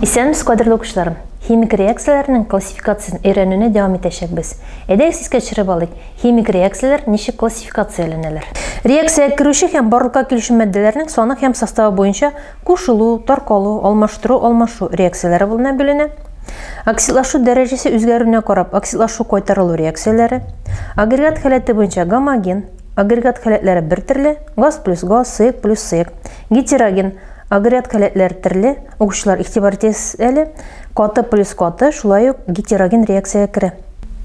Исәнмез, кадерле укучыларым. Химик реакцияләрнең классификациясын өйрәнүне дәвам итәчәкбез. Әйдәгез искә төшереп алыйк. Химик реакцияләр ничек классификацияләнәләр? Реакциягә керүче һәм барлыкка килүче матдәләрнең саны һәм составы буенча кушылу, таркалу, алмашу реакцияләре булына бүленә. Оксидлашу дәрәҗәсе үзгәрүенә карап оксидлашу кайтарылу реакцияләре. Агрегат халаты буенча гомоген, агрегат халатлары бер төрле, газ плюс газ, сыек плюс сыек. Гетероген агрегат халатлары төрле, укучылар игътибар итегез әле. Каты плюс каты, шулай ук гетероген реакцияга керә.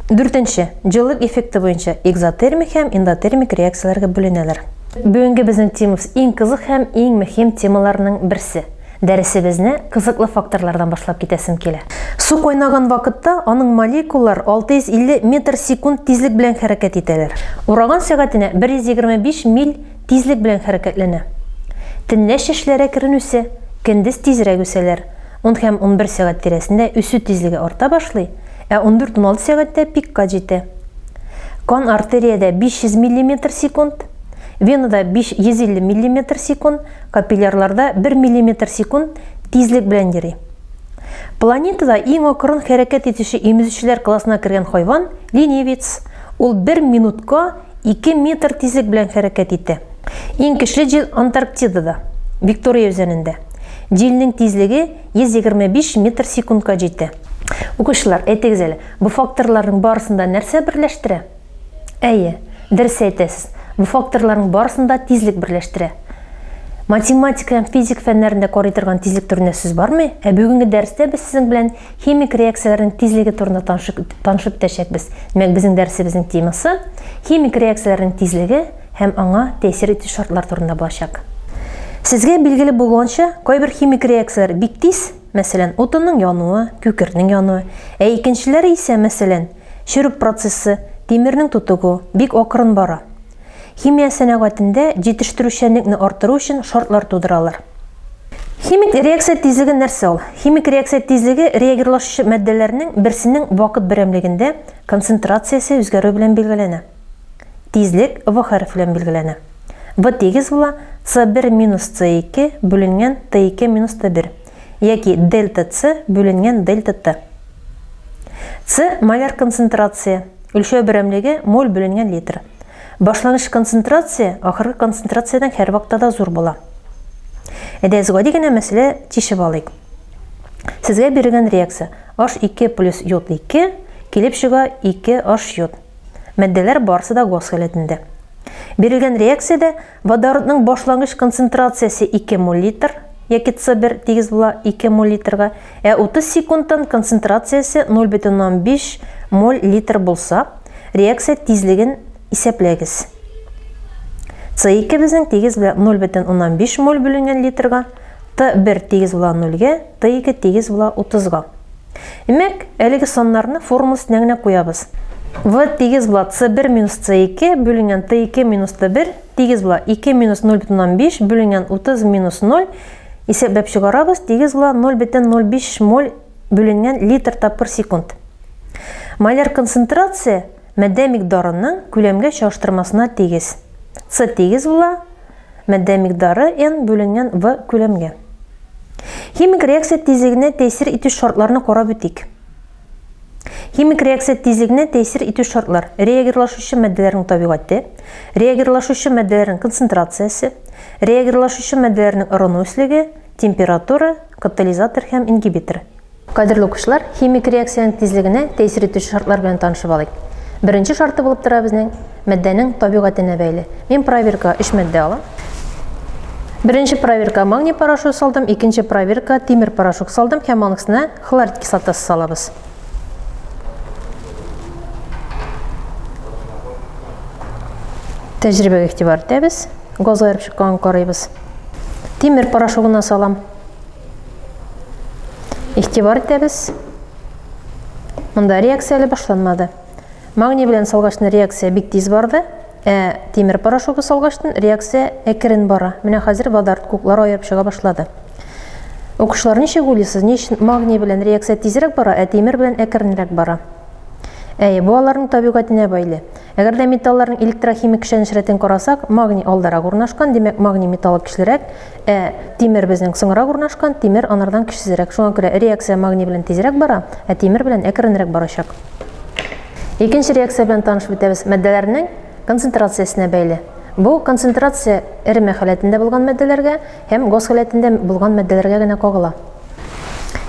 4-нче, җылылык эффекты буенча экзотермик һәм эндотермик реакцияләргә бүленәләр. Бүгенге безнең темабыз иң кызык һәм иң мөһим темаларның берсе. Дәресебезне кызыклы факторлардан башлап китәсем килә. Су кайнаган вакытта аның молекулалар 650 метр/секунд тизлек белән хәрәкәт итәләр. Ураган сәгатенә 125 миль тизлек белән хәрәкәтләнә. Төнлә чәчләре керенүсе, көндез тизрәк үсәләр. 10 һәм 11 сәгать тирәсендә үсү тизлеге арта башлый, 14-16 сәгатьтә пикка җитә. Кан артериядә 500 мм/секунд, венада 550 мм/секунд, капиллярларда 1 мм/секунд тизлек белән йөри. Планетада иң акрын хәрәкәт итүче имезүчеләр классына кергән хайван ленивец. Ул 1 минутка 2 метр тизлек белән хәрәкәт итә. Иң көчле җил Антарктидада, Виктория үзәнендә. Җилнең тизлеге 125 метр/секундка җитә. Укучылар, әйтегез әле, бу факторларның барысында нәрсә берләштерә? Әйе, дөрес әйтәсез. Бу факторларның барысында тизлек берләштерә. Математика һәм физик фәннәрендә карый торган тизлек турында сүз бармы? Бүгенге дәрестә без сезнең белән химик реакцияләрнең тизлеге турында танышып төшәкбез. Димәк, безнең дәресебезнең темасы химик реакцияләрнең тизлеге һәм аңа тәэсир итү шартлар турында булачак. Сезгә билгеле булганча, кайбер химик реакцияләр бик тиз, мәсәлән, утынның януы, күкернең януы, икенчеләре исә, мәсәлән, чирүп процессы, тимернең тутыгы бик акрын бара. Химия сәнәгатендә җитештерүчәнлекне арттыру өчен шартлар тудыралар. Химик реакция тизлеге нәрсә ул? Химик реакция тизлеге реагирлашучы матдәләрнең берсенең вакыт берәмлегендә концентрациясе үзгәрү белән билгеләнә. Тизлек В хәрефе белән билгеләнә. В тигез була C1 минус C2 бүленгән T2 минус T1 яки дельта C бүленгән дельта T. C моляр концентрация, өлчәү берәмлеге моль бүленгән литр. Башлангыч концентрация ахыргы концентрациядан һәр вакытта зур була. Әйдәгез гади мәсьәлә тишеп алыйк. Сезгә бирелгән реакция H2 плюс йод 2 килеп чыга 2H йод. Матдәләр барысы да газ халәтендә. Бирелгән реакциядә водородның башлангыч концентрациясе 2 моль литр, яки C1 тигез була 2 моль литрга, 30 секундтан концентрациясе 0,5 моль литр булса, реакция тизлеген исәпләгез. C2 безнең тигез була 0,5 моль бүленгән литрга, T1 тигез була 0-га, T2 тигез була 30-га. Димәк, әлеге саннарны формуласына генә куябыз. В тигез була C1 минус C2 бүленгән T2 минус T1 тигез була 2 минус 0,5 бүленгән 30 минус 0 исәпләп чыгарабыз, тигез була 0,05 моль бүленгән литр тапкыр секунд. Моляр концентрация матдә микъдарының күләмгә чагыштырмасына тигез. C тигез була матдә микъдары N бүленгән V күләмгә. Химик реакция тизлегенә тәэсир итү шартларны карап үтик. Химик реакция тизлегенә тәэсир итү шартлар: реагирлашучы матдәләрнең табигате, реагирлашучы матдәләрнең концентрациясе, реагирлашучы матдәләрнең ырыну өслеге, температура, катализатор һәм ингибитор. Кадерле укучылар, химик реакциянең тизлегенә тәэсир итү шартлар белән танышып алыйк. Беренче шарты булып тора безнең матдәнең табигатына бәйле. Мин проверка 3 матдә алам. Беренче проверка магний порошок салдым, икенче проверка тимер порошок салдым һәм анысына хлорид кислотасы салабыз. Тәҗрибәгә игътибар итәбез. Газ аерып чыкканын карыйбыз. Тимер порошогына салам. Игътибар итәбез. Монда реакция башланмады. Магний белән салгачны реакция бик тиз барды, тимер порошогы салгачтын реакция әкрен бара. Менә хәзер водород куклар аерып чыга башлады. Укучылар, ничек уйлыйсыз, ни өчен магний белән реакция тизрәк бара, тимер белән әкренрәк бара? Бу аларның табигатенә бәйле. Әгәр дә металларның электрохимик эшләнешләрен карасак, магний алдарак урнашкан, димәк магний металлы көчлерәк, тимер безнең соңрак урнашкан, тимер анардан көчсезрәк. Шуңа күрә реакция магний белән тизрәк бара, тимер белән әкренрәк барачак. Икенче реакция белән танышып бетәбез. Матдәләрнең концентрациясенә бәйле. Бу концентрация эреме халәтендә булган матдәләргә һәм газ халәтендә булган матдәләргә генә кагыла.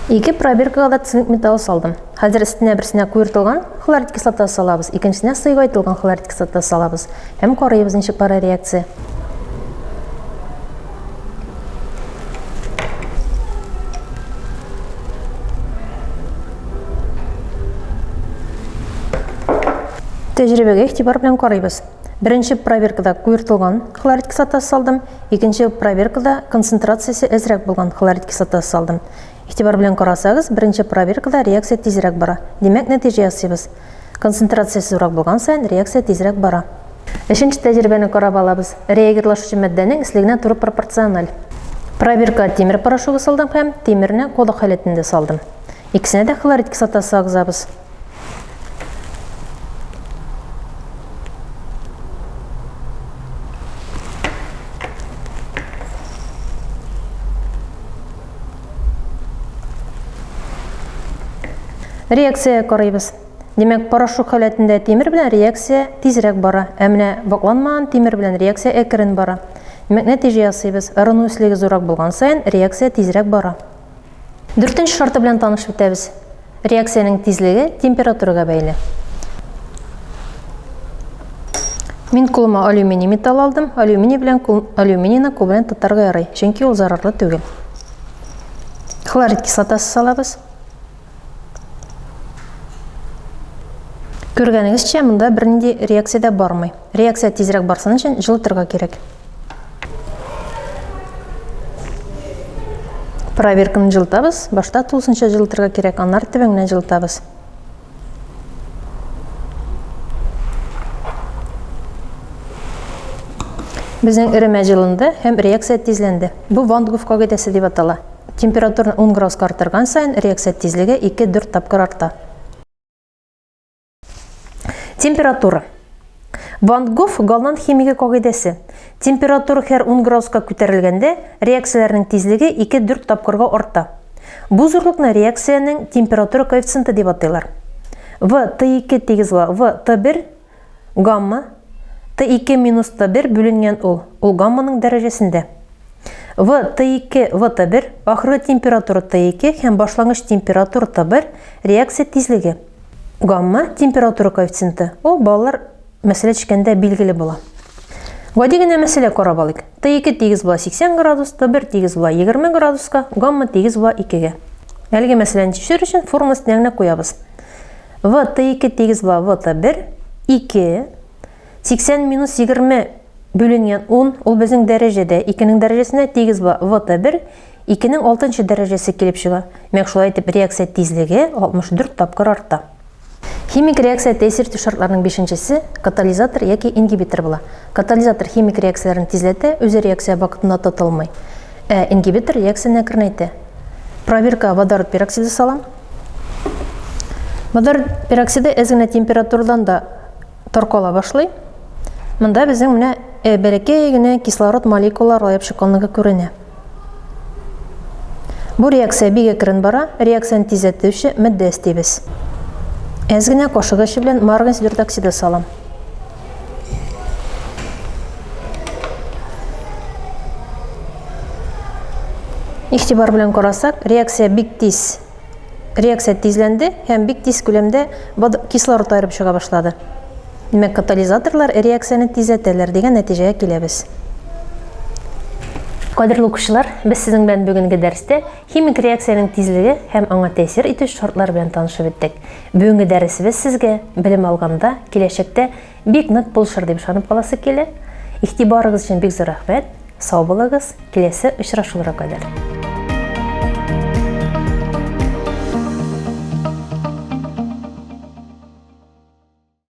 Ике пробиркага цинк металлы салдым. Хәзер өстенә берсенә куертылган хлорид кислотасы салабыз, икенчесенә сыйгайтылган хлорид кислотасы салабыз. Һәм карыйбыз ничек бара реакция. Тәҗрибәгә игътибар белән карыйбыз. Беренче проверкада куертылган хлорид кислотасы салдым, икенче проверкада концентрациясе әзрәк булган хлорид кислотасы салдым. Игътибар белән карасагыз, беренче проверкада реакция тизрәк бара. Димәк, нәтиҗә ясыйбыз. Концентрациясе зуррак булган саен реакция тизрәк бара. Өченче тәҗрибәне карап алабыз. Реагирлашучы матдәнең ислегенә туры пропорциональ. Проверка тимер порошогы салдым һәм тимерне кодык халәтендә салдым. Икесенә дә хлорид кислотасы агызабыз. Реакция карыйбыз. Димәк, порошок халәтендә тимер белән реакция тизрәк бара, ә менә вакланмаган тимер белән реакция әкрен бара. Димәк, нәтиҗә ясыйбыз. Ырыну үслеге зуррак булган саен реакция тизрәк бара. Дүртенче шарты белән танышып бетәбез. Реакциянең тизлеге температурага бәйле. Мин кулыма алюминий металл алдым. Алюминийны кул белән тотарга ярый, чөнки ул зарарлы түгел. Хлорид кислотасы салабыз. Күргәнегезчә, монда бернинди реакция да бармый. Реакция тизрәк барсын өчен жылытырга кирәк. Проверканы жылытабыз. Башта тулысынча жылытырга кирәк, аннары төбәңнән жылытабыз. Безнең эреме җылынды һәм реакция тизләнде. Бу Ван Гог кагыйдәсе дип атала. Температураны 10 градуска арттырган саен реакция тизлеге 2-4 тапкыр арта. Температура. Ван Гог Галланд химия кагыйдәсе. Температура һәр 10 градуска күтәрелгәндә реакцияләрнең тизлеге 2-4 тапкырга арта. Бу зурлыкны реакциянең температура коэффициенты дип атыйлар. В Т2 тигез В Т1 гамма Т2 минус Т1 бүленгән ул гамманың дәрәҗәсендә. В Т2 В Т1 ахыргы температура Т2 һәм башлангыч температура Т1 реакция тизлеге. Гамма температура коэффициенты. Ул балалар мәсьәлә төшкәндә билгеле була. Гади генә мәсьәлә карап алыйк. Т2 тигез 80 градус, Т1 тигез 20 градуска, гамма тигез 2-гә. Әлеге мәсьәләне төшерү өчен формуласын аңлап куябыз. В Т2 тигез В Т1 2 80 минус 20 бүленгән 10 ул безнең дәрәҗәдә 2-нең дәрәҗәсенә тигез В Т1 2-нең 6-нчы дәрәҗәсе килеп чыга. Мәгълүм шулай итеп реакция тизлеге 64 тапкыр арта. Химик реакция тәэсир итү шартларының 5-нчесе катализатор яки ингибитор була. Катализатор химик реакцияләрне тизләтә, үзе реакция вакытында тотылмый. Ингибитор реакцияны әкренәйтә. Проверка водород пероксиды салам. Водород пероксиды әзгенә температурадан да таркала башлый. Монда безнең менә бәләкәй генә кислород молекулалары ябып чыкканлыгы күренә. Бу реакция бик әкрен бара, реакцияны тизләтүче матдә истибез. Әзгенә кашыгыч белән марганец диоксиды салам. Игътибар белән карасак, реакция бик тиз. Реакция тизләнде һәм бик тиз күләмдә кислород аерып чыга башлады. Димәк, катализаторлар реакцияны тизләтәләр дигән нәтиҗәгә киләбез. Кадерле укучылар, без сезнең белән бүгенге дәрестә химик реакциянең тизлеге һәм аңа тәэсир итү шартлары белән танышып иттек. Бүгенге дәресебез сезгә белем алганда киләчәктә бик нык булышыр дип ышанып каласы килә. Игътибарыгыз өчен бик зур рәхмәт. Сау булыгыз. Киләсе очрашуларга кадәр.